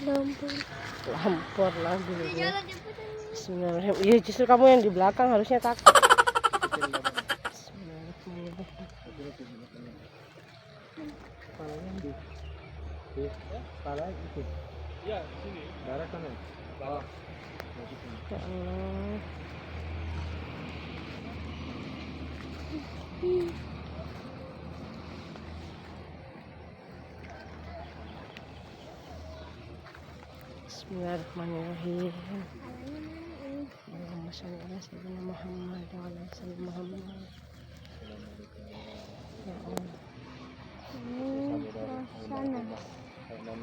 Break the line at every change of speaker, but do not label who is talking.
Lampor lagi ya. Bismillahirrahmanirrahim. Iya, justru kamu yang di belakang harusnya takut.
Kepala itu. Iya, di sini. Darah kan ya? Oh.
Ya Allah. Bismillahirrahmanirrahim. Allahumma shalli ala sayyidina Muhammad wa ala ali Muhammad. Ya Allah.
Sana.
Allah